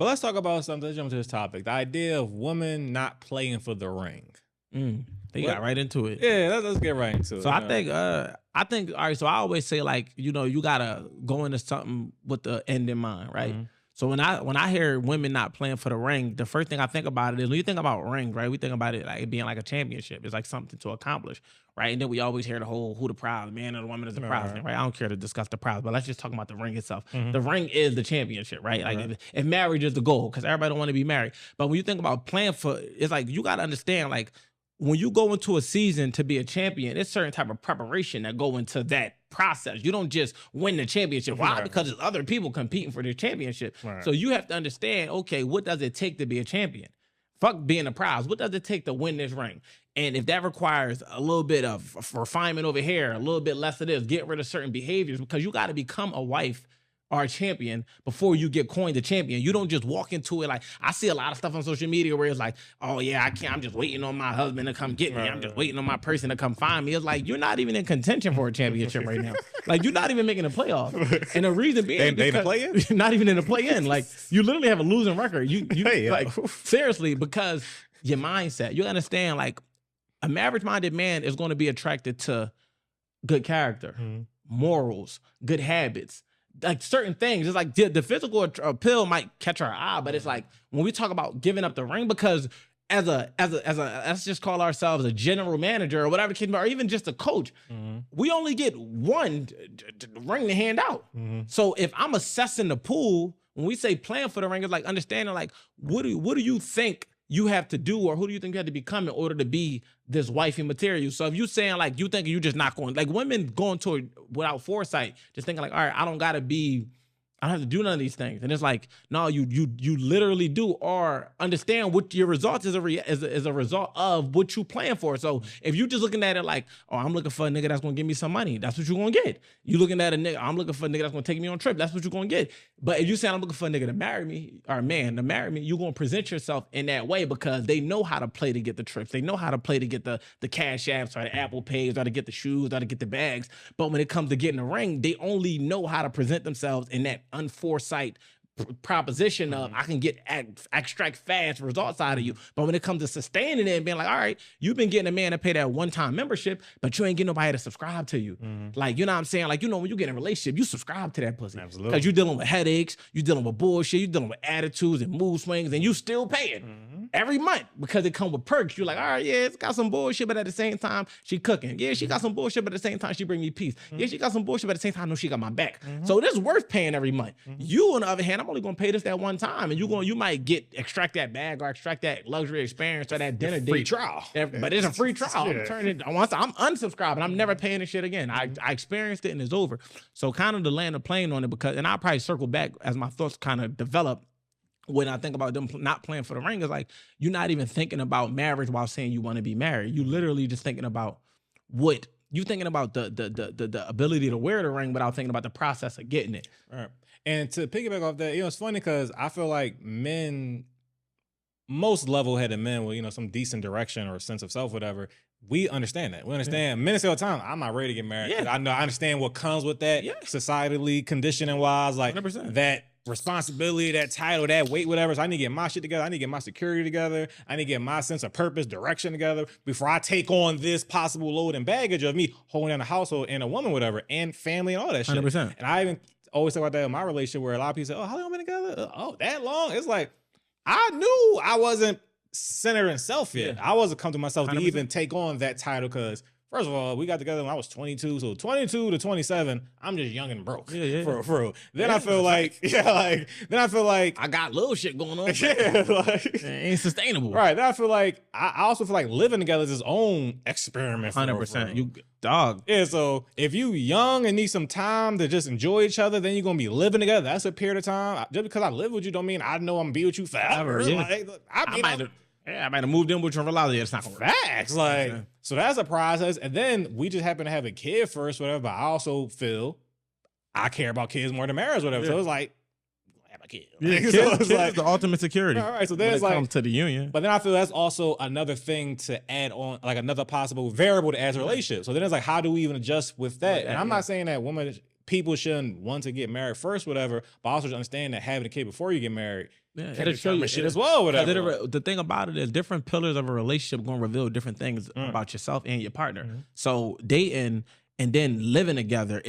Well, let's talk about something. Let's jump to this topic. The idea of women not playing for the ring. They got right into it. Yeah, let's get right into it. So I think, all right, so I always say, like, you know, you gotta go into something with the end in mind, right? Mm-hmm. So when I hear women not playing for the ring, the first thing I think about it is when you think about ring, right? We think about it like it being like a championship. It's like something to accomplish, right? And then we always hear the whole who the prize, man or the woman is the prize, right? I don't care to discuss the prize, but let's just talk about the ring itself. The ring is the championship, right? Like if marriage is the goal, because everybody don't want to be married. But when you think about playing for, it's like you got to understand, like, when you go into a season to be a champion, it's certain type of preparation that go into that process. You don't just win the championship. Why? Because there's other people competing for the championship. So you have to understand, okay, what does it take to be a champion? Fuck being a prize. What does it take to win this ring? And if that requires a little bit of refinement over here, a little bit less of this, get rid of certain behaviors, because you got to become a wife or a champion before you get coined a champion. You don't just walk into it like, I see a lot of stuff on social media where it's like, oh yeah, I can't, I'm just waiting on my husband to come get me. I'm just waiting on my person to come find me. It's like, you're not even in contention for a championship right now. Like, you're not even making the playoffs. And the reason being, they play-in? you're not even in the play-in. Like, you literally have a losing record. You like, seriously, because your mindset, you understand, like, a marriage-minded man is going to be attracted to good character, morals, good habits, like certain things. It's like the physical appeal might catch our eye, but it's like when we talk about giving up the ring, because as a let's just call ourselves a general manager or whatever, or even just a coach, we only get one ring to hand out. So if I'm assessing the pool, when we say playing for the ring, it's like understanding, like, what do you think you have to do, or who do you think you have to become in order to be this wifey material? So if you saying, like, you think you just not going, like, women going to it without foresight, just thinking like, all right, I don't have to do none of these things. And it's like, no, you literally do, or understand what your results is a result of what you plan for. So if you just looking at it like, oh, I'm looking for a nigga that's gonna give me some money, that's what you're gonna get. You looking at a nigga, I'm looking for a nigga that's gonna take me on a trip, that's what you're gonna get. But if you say I'm looking for a nigga to marry me, or a man to marry me, you're gonna present yourself in that way, because they know how to play to get the trips. They know how to play to get the cash apps, or the Apple Pays, or to get the shoes, or to get the bags. But when it comes to getting a ring, they only know how to present themselves in that unforesight proposition of, I can extract fast results out of you. But when it comes to sustaining it and being like, all right, you've been getting a man to pay that one-time membership, but you ain't getting nobody to subscribe to you. Like, you know what I'm saying? Like, you know, when you get in a relationship, you subscribe to that pussy. Absolutely. Because you're dealing with headaches, you're dealing with bullshit, you're dealing with attitudes and mood swings, and you still paying every month because it come with perks. You're like, all right, yeah, it's got some bullshit, but at the same time, she cooking. Yeah, she got some bullshit, but at the same time, she bring me peace. Yeah, she got some bullshit, but at the same time, I know she got my back. So this is worth paying every month. You, on the other hand, I'm only gonna pay this that one time, and you might extract that bag or extract that luxury experience or that dinner date. Free trial. But it's a free trial. I'm unsubscribing. I'm never paying this shit again. I experienced it and it's over. So kind of to land a plane on it, because, and I'll probably circle back as my thoughts kind of develop. When I think about them not playing for the ring, is like, you're not even thinking about marriage while saying you want to be married. You literally just thinking about what you thinking about the ability to wear the ring without thinking about the process of getting it. Right. And to piggyback off that, it's funny because I feel like men, most level-headed men with, some decent direction or sense of self, whatever, we understand that. We understand. Men say all the time, I'm not ready to get married. Yeah. I understand what comes with that, societally, conditioning-wise, like 100%. That responsibility, that title, that weight, whatever. So I need to get my shit together. I need to get my security together. I need to get my sense of purpose, direction together before I take on this possible load and baggage of me holding down a household and a woman, whatever, and family and all that shit. 100%. And I even always talk about that in my relationship, where a lot of people say, oh, how long been together? Oh, that long? It's like, I knew I wasn't centered in self yet. I wasn't come to myself 100%. To even take on that title, because first of all, we got together when I was 22. So 22 to 27, I'm just young and broke. For real. Then I feel like, I got little shit going on. It ain't sustainable. Right. Then I feel like, I also feel like living together is its own experiment. 100%. You dog. Yeah. So if you young and need some time to just enjoy each other, then you're going to be living together. That's a period of time. Just because I live with you don't mean I know I'm going to be with you forever. I might have moved in with you and realized it's not going to work. Facts. So that's a process. And then we just happen to have a kid first, whatever. But I also feel I care about kids more than marriage, whatever. So it's like, I have a kid. So it's like the ultimate security. All right. So then when it's like, comes to the union. But then I feel that's also another thing to add on, like another possible variable to add to a relationship. So then it's like, how do we even adjust with that? And I'm not saying that women people shouldn't want to get married first, whatever, but also just understand that having a kid before you get married, it'll show you shit as well, whatever. The thing about it is different pillars of a relationship going to reveal different things about yourself and your partner. So dating and then living together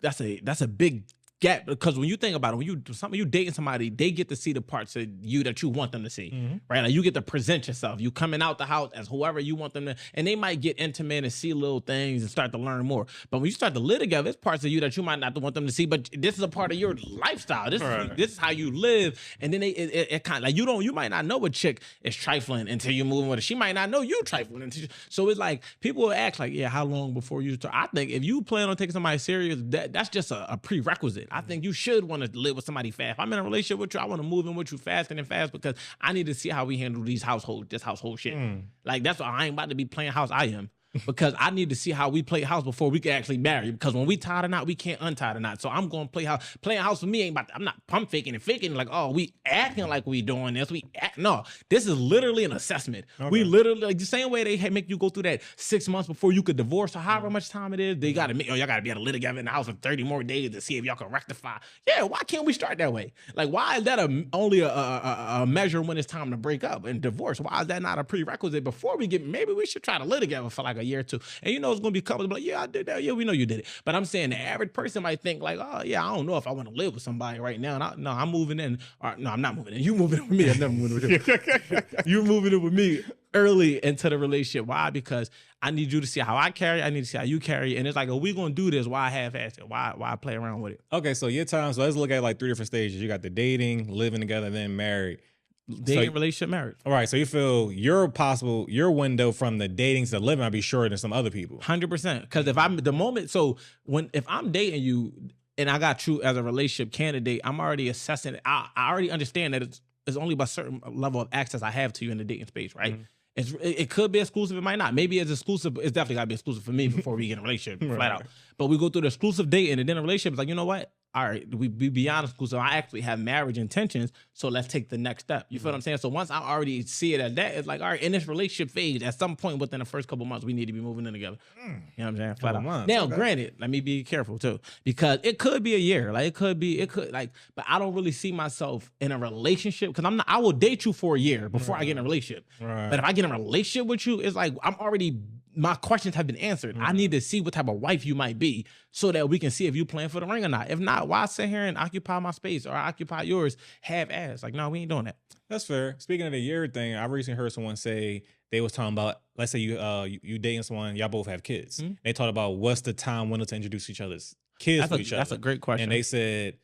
that's a big gap, because when you think about it, when you dating somebody, they get to see the parts of you that you want them to see, right? Like you get to present yourself. You coming out the house as whoever you want them to, and they might get intimate and see little things and start to learn more. But when you start to live together, there's parts of you that you might not want them to see, but this is a part of your lifestyle. This is how you live. And then it kind of like you might not know a chick is trifling until you move with her. She might not know you trifling so it's like people will ask like, yeah, how long before you start? I think if you plan on taking somebody serious, that's just a prerequisite. I think you should want to live with somebody fast. If I'm in a relationship with you, I want to move in with you fast because I need to see how we handle this household shit. Like that's why I ain't about to be playing house. I am. Because I need to see how we play house before we can actually marry. Because when we tie the knot, we can't untie the knot. So I'm going to play house. Playing house for me ain't about. I'm not pump faking and faking like, oh, we acting like we doing this. No, this is literally an assessment. Okay. We literally like the same way they make you go through that 6 months before you could divorce or however much time it is. They got to make. Y'all got to be able to live together in the house for 30 more days to see if y'all can rectify. Yeah, why can't we start that way? Like, why is that only a measure when it's time to break up and divorce? Why is that not a prerequisite before we get? Maybe we should try to live together for like a year or two. And you know it's gonna be couples like, yeah, I did that. Yeah, we know you did it. But I'm saying the average person might think like, oh yeah, I don't know if I want to live with somebody right now. And I'm moving in. Or, no, I'm not moving in. You moving in with me. I'm never moving with you. You're moving in with me early into the relationship. Why? Because I need you to see how I carry. I need to see how you carry. And it's like, are we gonna do this? Why half-ass it? Why play around with it? Okay, so your time. So let's look at like 3 different stages. You got the dating, living together, then married. Dating, relationship, marriage. All right, so you feel your window from the dating to the living might be shorter than some other people. 100%. Because if I'm dating you and I got you as a relationship candidate, I'm already assessing it. I already understand that it's only by a certain level of access I have to you in the dating space, right? It could be exclusive, it might not. Maybe it's exclusive. It's definitely got to be exclusive for me before we get in a relationship, flat out. But we go through the exclusive dating and then a relationship is like, you know what? All right, we beyond exclusive. I actually have marriage intentions, so let's take the next step. You feel what I'm saying? So once I already see it as that, it's like, all right, in this relationship phase, at some point within the first couple months, we need to be moving in together. You know what I'm saying? Flat out. Now, granted, let me be careful too, because it could be a year. Like but I don't really see myself in a relationship because I will date you for a year before I get in a relationship. But if I get in a relationship with you, it's like my questions have been answered. I need to see what type of wife you might be so that we can see if you playing for the ring or not. If not, why sit here and occupy my space or occupy yours half-ass? Like, no, we ain't doing that. That's fair. Speaking of the year thing, I recently heard someone say they was talking about, let's say you dating someone, y'all both have kids. They talked about what's the time window to introduce each other's kids to each other. That's a great question. And they said,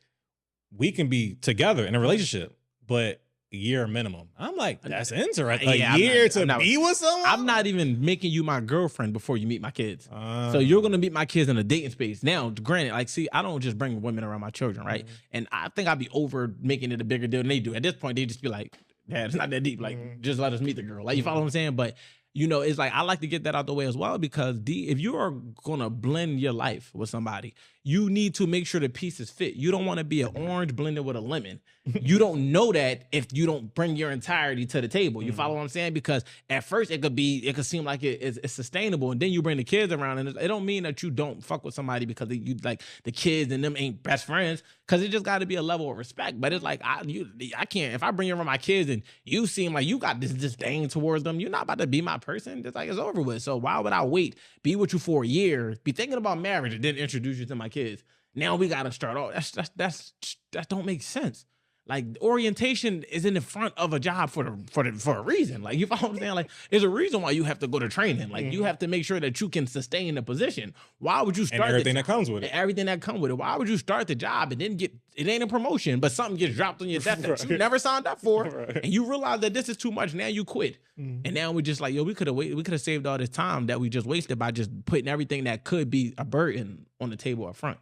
we can be together in a relationship, but year minimum. I'm like, that's interesting. A year to be with someone? I'm not even making you my girlfriend before you meet my kids. So you're going to meet my kids in a dating space. Now, granted, like, see, I don't just bring women around my children, right? And I think I'd be over making it a bigger deal than they do. At this point, they just be like, Dad, it's not that deep. Like, just let us meet the girl. Like, you follow what I'm saying? But you know, it's like I like to get that out the way as well because if you are gonna blend your life with somebody, you need to make sure the pieces fit. You don't want to be an orange blended with a lemon. You don't know that if you don't bring your entirety to the table. You follow what I'm saying? Because at first it could seem like it's sustainable, and then you bring the kids around, and it don't mean that you don't fuck with somebody because you like the kids and them ain't best friends. Because it just got to be a level of respect. But it's like I can't, if I bring around my kids and you seem like you got this disdain towards them, you're not about to be my person. It's like it's over with. So why would I wait? Be with you for a year, be thinking about marriage, and then introduce you to my kids. Now we got to start off. That don't make sense. Like orientation is in the front of a job for a reason. Like you follow what I'm saying? Like there's a reason why you have to go to training. Like you have to make sure that you can sustain the position. Why would you start and everything that comes with it? Everything that comes with it. Why would you start the job and then it ain't a promotion, but something gets dropped on your desk that you never signed up for, and you realize that this is too much. Now you quit, and now we just like, yo, we could have saved all this time that we just wasted by just putting everything that could be a burden on the table up front.